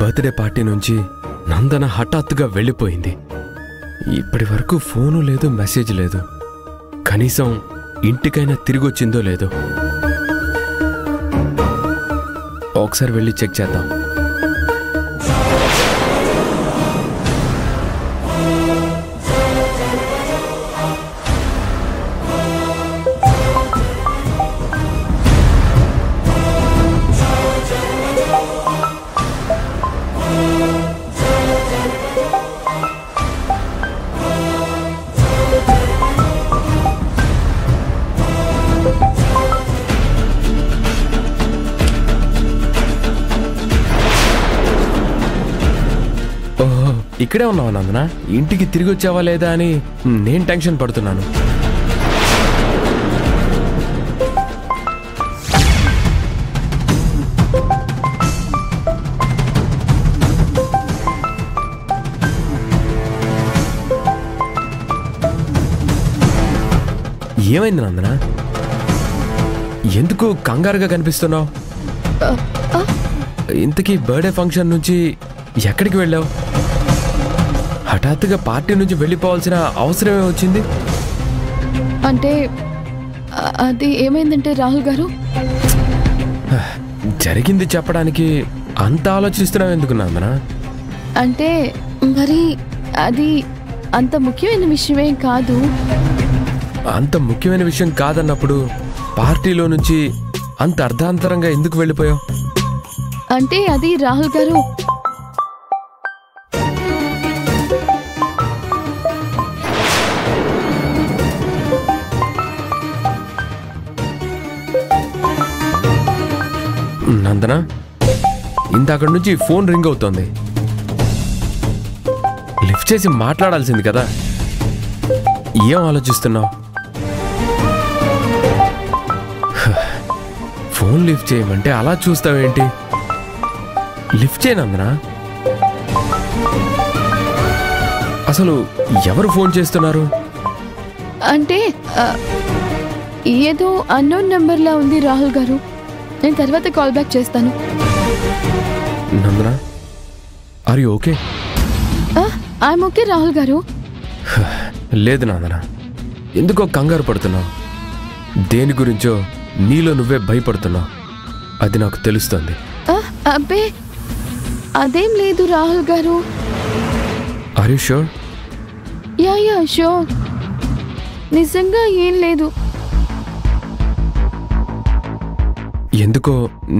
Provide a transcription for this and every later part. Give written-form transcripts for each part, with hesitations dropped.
Birthday party నుంచి నందన హఠాత్తుగా వెళ్ళిపోయింది. ఇప్పటి వరకు ఫోను లేదు, మెసేజ్ లేదు. కనీసం ఇంటికైనా తిరిగొచ్చిందో లేదో. ఒకసారి వెళ్ళి చెక్ చేద్దాం. ఇక్కడే ఉన్నావా నందన? ఇంటికి తిరిగి వచ్చావా లేదా అని నేను టెన్షన్ పడుతున్నాను. ఏమైంది నందన? ఎందుకు కంగారుగా కనిపిస్తున్నావు? ఇంతకీ బర్త్డే ఫంక్షన్ నుంచి ఎక్కడికి వెళ్ళావు? హఠాత్తుగా పార్టీ నుంచి వెళ్ళిపోవాల్సిన అవసరమే వచ్చింది. అంటే అది ఏమైందంటే రాహుల్ గారు, జరిగింది చెప్పడానికి అంత ఆలోచిస్తున్నావు ఎందుకు నందన? అంటే మరి అది అంత ముఖ్యమైన విషయమేం కాదు. అంత ముఖ్యమైన విషయం కాదన్నప్పుడు పార్టీలో నుంచి అంత అర్ధాంతరంగా ఎందుకు వెళ్ళిపోయావు? అంటే అది రాహుల్ గారు, నందన, ఇంతక్కడి నుంచి ఫోన్ రింగ్ అవుతోంది. లిఫ్ట్ చేసి మాట్లాడాల్సింది కదా. ఏం ఆలోచిస్తున్నావు? ఫోన్ లిఫ్ట్ చేయమంటే అలా చూస్తావేంటి? లిఫ్ట్ చేయి నందన. అసలు ఎవరు ఫోన్ చేస్తున్నారు? అంటే ఏదో అన్నోన్ నెంబర్లా ఉంది రాహుల్ గారు. నేను తర్వాత కాల్ బ్యాక్ చేస్తాను. Nandana, are you okay? I'm okay Rahul garu. లేదు నందన, ఎందుకో కంగారు పడుతున్నావు. దేని గురించో నీలో నువ్వే భయపడుతున్నావు. అది నాకు తెలుస్తుంది. అబ్బే అదేం లేదు రాహుల్ గారు. Are you sure? Yeah sure. నిజంగా ఏం లేదు. ఎందుకో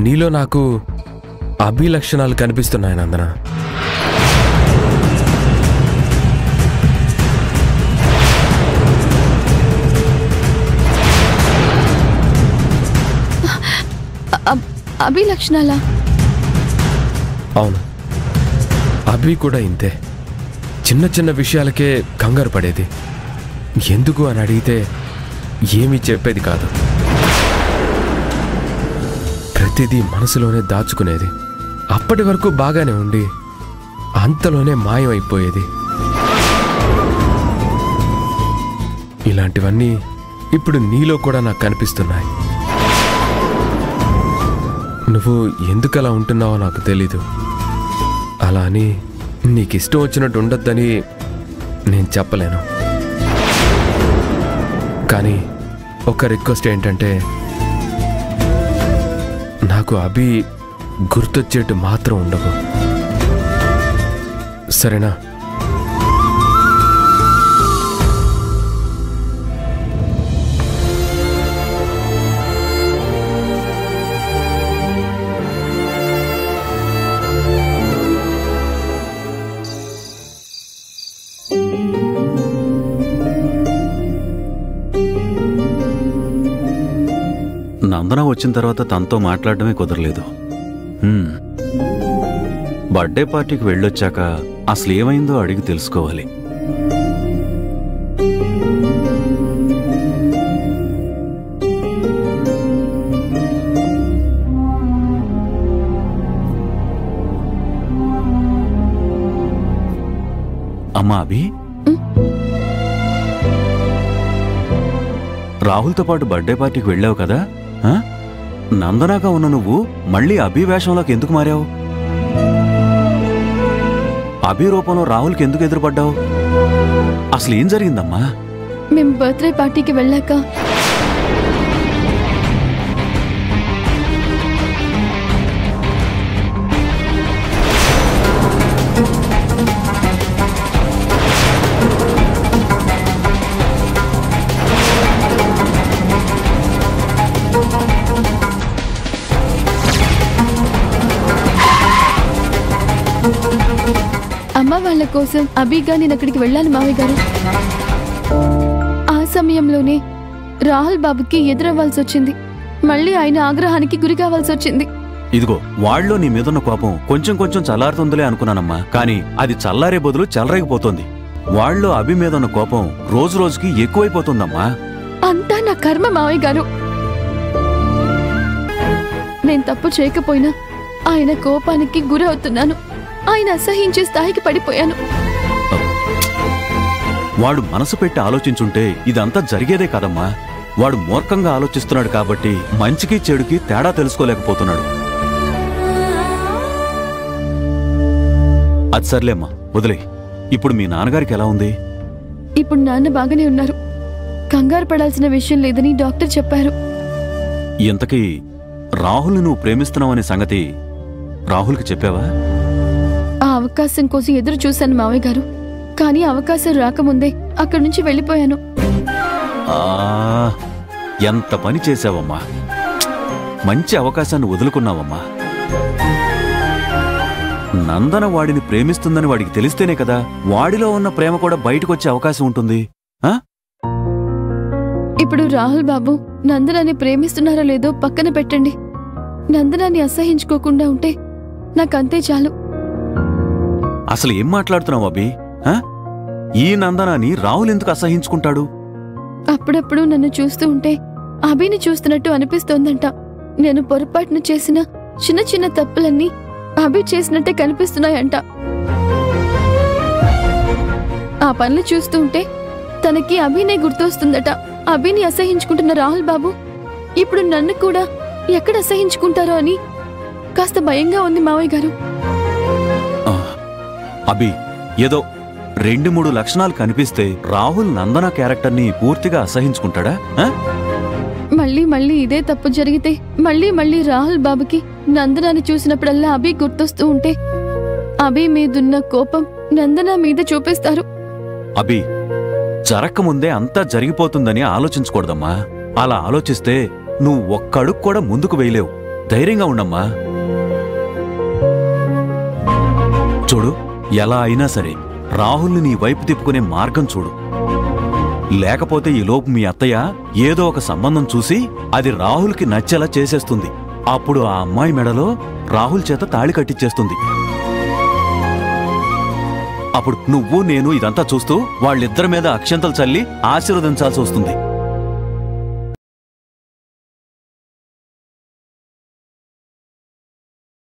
నీలో నాకు అభి లక్షణాలు కనిపిస్తున్నాయి నందన. అభి లక్షణాలా? అవును, అభి కూడా ఇంతే. చిన్న చిన్న విషయాలకే కంగారు పడేది. ఎందుకు అని అడిగితే ఏమీ చెప్పేది కాదు. ప్రతిదీ మనసులోనే దాచుకునేది. అప్పటి వరకు బాగానే ఉండి అంతలోనే మాయమైపోయేది. ఇలాంటివన్నీ ఇప్పుడు నీలో కూడా నాకు కనిపిస్తున్నాయి. నువ్వు ఎందుకలా ఉంటున్నావో నాకు తెలీదు. అలా అని నీకు ఇష్టం వచ్చినట్టు ఉండొద్దని నేను చెప్పలేను. కానీ ఒక రిక్వెస్ట్ ఏంటంటే, నాకు అభి గుర్తొచ్చేట్టు మాత్రం ఉండవు, సరేనా? నందన వచ్చిన తర్వాత తనతో మాట్లాడడమే కుదరలేదు. బర్త్డే పార్టీకి వెళ్ళొచ్చాక అసలు ఏమైందో అడిగి తెలుసుకోవాలి. అమ్మా అభి, రాహుల్తో పాటు బర్త్డే పార్టీకి వెళ్ళావు కదా? నందనాగా ఉన్న నువ్వు మళ్ళీ అభి వేషంలోకి ఎందుకు మారావు? అభి రూపంలో రాహుల్కి ఎందుకు ఎదురుపడ్డావు? అసలు ఏం జరిగిందమ్మా? మేము బర్త్డే పార్టీకి వెళ్ళాక అమ్మ వాళ్ళ కోసం అభిగా నేను అక్కడికి వెళ్ళాను మావయ్య గారు. ఆ సమయంలోనే రాహుల్ బాబుకి ఎదురవ్వాల్సి వచ్చింది. మళ్ళీ ఆయన ఆగ్రహానికి గురి కావాల్సి వచ్చింది. ఇదిగో వాళ్ళలో నీ మీదున్న కోపం కొంచెం కొంచెం చల్లారుతుందిలే అనుకున్నానమ్మా, కానీ అది చల్లారే బదులు చెలరేగిపోతుంది. వాళ్ళలో అభి మీదున్న కోపం రోజు రోజుకి ఎక్కువైపోతుందమ్మా. అంతా నా కర్మ మావయ్య గారు. నేను తప్పు చేయకపోయినా ఆయన కోపానికి గురవుతున్నాను. ఆయన అసహించే స్థాయికి పడిపోయాను. వాడు మనసు పెట్టి ఆలోచించుంటే ఇదంతా జరిగేదే కదమ్మా. వాడు మూర్ఖంగా ఆలోచిస్తున్నాడు కాబట్టి మంచికి చెడుకి తేడా తెలుసుకోలేకపోతున్నాడు. అది సర్లేమ్మా, వదిలే. ఇప్పుడు మీ నాన్నగారికి ఎలా ఉంది? ఇప్పుడు నాన్న బాగానే ఉన్నారు. కంగారు పడాల్సిన విషయం లేదని డాక్టర్ చెప్పారు. ఇంతకీ రాహుల్ని నువ్వు ప్రేమిస్తున్నావనే సంగతి రాహుల్కి చెప్పావా? ఆ అవకాశం కోసం ఎదురు చూశాను మావయ్య గారు. కానీ అవకాశం రాకముందే అక్కడి నుంచి వెళ్ళిపోయాను. ఎంత పని చేశావమ్మా. మంచి అవకాశాన్ని వదులుకున్నావమ్మా. నందన వాడిని ప్రేమిస్తుందని వాడికి తెలిస్తేనే కదా వాడిలో ఉన్న ప్రేమ కూడా బయటకొచ్చే అవకాశం ఉంటుంది. ఇప్పుడు రాహుల్ బాబు నందనాన్ని ప్రేమిస్తున్నారో లేదో పక్కన పెట్టండి. నందనాన్ని అసహించుకోకుండా ఉంటే నాకంతే చాలు. అసలు ఏం మాట్లాడుతున్నావు అభి? ఈ నందనాన్ని రాహుల్ ఎందుకు అసహించుకుంటాడు? అప్పుడప్పుడు నన్ను చూస్తూ ఉంటే అభిని చూస్తున్నట్టు అనిపిస్తోందంట. నేను పొరపాటున చేసిన చిన్న చిన్న తప్పులన్నీ అభి చేసినట్టే కనిపిస్తున్నాయంట. ఆ పనులు చూస్తూ ఉంటే తనకి అభినే గుర్తొస్తుందట. అభిని అసహించుకుంటున్న రాహుల్ బాబు ఇప్పుడు నన్ను కూడా ఎక్కడ అసహించుకుంటారో అని కాస్త భయంగా ఉంది మావయ్య గారు. అభి, ఏదో 2-3 లక్షణాలు కనిపిస్తే రాహుల్ నందన క్యారెక్టర్ని పూర్తిగా అసహించుకుంటాడా? మళ్ళీ మళ్ళీ ఇదే తప్పు జరిగితే మళ్ళీ రాహుల్ బాబుకి నందనాన్ని చూసినప్పుడల్లా అభి గుర్తొస్తూ ఉంటే అభి మీదున్న కోపం నందన మీద చూపిస్తారు. అభి, జరక్కముందే అంతా జరిగిపోతుందని ఆలోచించకూడదమ్మా. అలా ఆలోచిస్తే నువ్వు ఒక్కడుగు కూడా ముందుకు వేయలేవు. ధైర్యంగా ఉండమ్మా. చూడు, ఎలా అయినా సరే రాహుల్ని నీ వైపు తిప్పుకునే మార్గం చూడు. లేకపోతే ఈలోపు మీ అత్తయ్య ఏదో ఒక సంబంధం చూసి అది రాహుల్కి నచ్చేలా చేసేస్తుంది. అప్పుడు ఆ అమ్మాయి మెడలో రాహుల్ చేత తాళి కట్టించేస్తుంది. అప్పుడు నువ్వు నేను ఇదంతా చూస్తూ వాళ్ళిద్దరి మీద అక్షంతలు చల్లి ఆశీర్వదించాల్సి వస్తుంది.